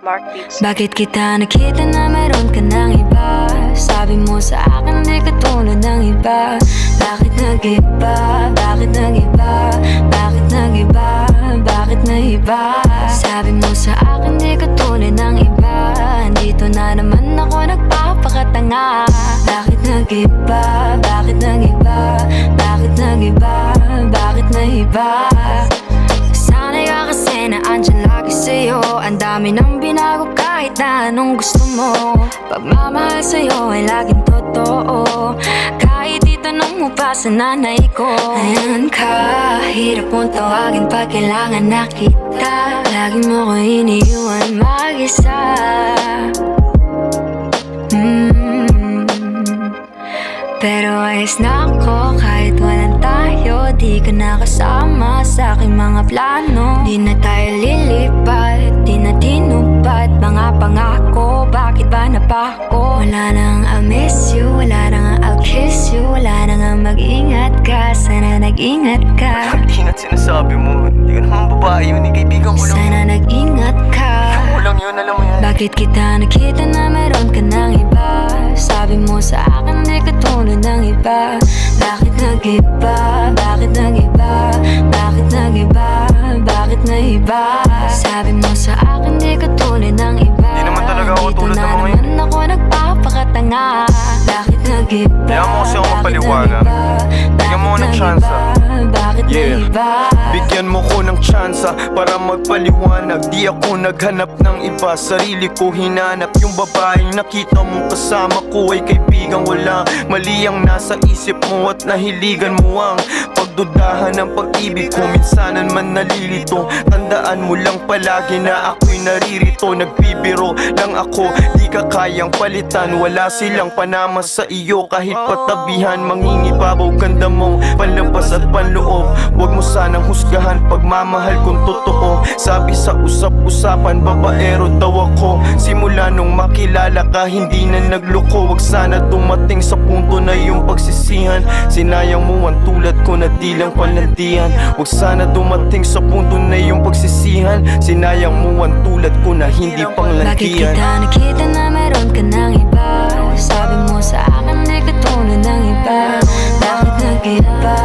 Bakit kita nakita na meron ka ng iba? Sabi mo sa akin di ka tulad ng iba. Bakit nag-iba? Bakit nag-iba? Bakit nag-iba? Bakit nag-iba? Sabi mo sa akin di ka tulad ng iba. Dito na naman ako nagpapakatanga. Bakit nag-iba? Bakit nag-iba? Bakit nag-iba? Bakit nag-iba? Sanay ka kasi na andyan lagi sa'yo. Ang dami nang binago kahit na anong gusto mo. Pagmamahal sa'yo ay laging totoo. Kahit itanong mo pa sa nanay ko. Ayan ka, hirap mong tawagin pag kailangan na kita. Lagi mo ko iniiwan mag-isa. Pero ayos na ako kahit walang tayo. Di ka nakasama sa aking mga plano. Di na tayo lilipat, di na tinupad mga pangako. Bakit ba napako? Wala nang I'll miss you, wala nang I'll kiss you. Wala nang mag-ingat ka, sana nag-ingat ka. Ingat sinasabi mo, hindi ka naman babae yun, kaibigan ko lang. Sana nag-ingat ka. Kaibigan ko lang yun, alam mo yan. Bakit kita nakita na meron ka ng iba? Sabi mo sa akin di ka tulad ng iba. Bakit nag-iba? Bakit nag-iba? Bakit nag-iba? Bakit nag-iba? Sabi mo sa akin di ka tulad ng iba. Di naman talaga ako tulad ng mga yun. Dito na naman ako nagpapakatanga. Bakit nag-iba? Kaya mo kasi ako magpaliwanag. Bigyan mo ng tsansa. Bakit nag-iba? Bigyan mo ko ng tsansa para magpaliwanag. Di ako naghanap ng iba, sarili ko hinanap. Yung babaeng nakita mong kasama ko ay kaibigan ko lang. Mali ang nasa isip mo at nahiligan mo ang pagdudahan ng pag-ibig ko. Minsanan man nalilito, tandaan mo lang palagi na ako'y naririto. Nagbibiro lang ako, di ka kayang palitan. Wala silang panama sa iyo kahit patabihan. Mangingibabaw ganda mong panlabas at panloob. Huwag mo sanang husgahan pagmamahal kung totoo. Sabi sa usap-usapan, babaero daw ako. Simula nung makilala ka, hindi na nagloko. Huwag sana dumating sa punto na yung pagsisihan. Sinayang mo ang tulad ko na di lang palantian. Huwag sana dumating sa punto na yung pagsisihan. Sinayang mo ang tulad ko na hindi panglantian. Bakit kita nakita na meron ka ng iba? Sabi mo sa akin di ka tulad ng iba. Bakit nag-iba?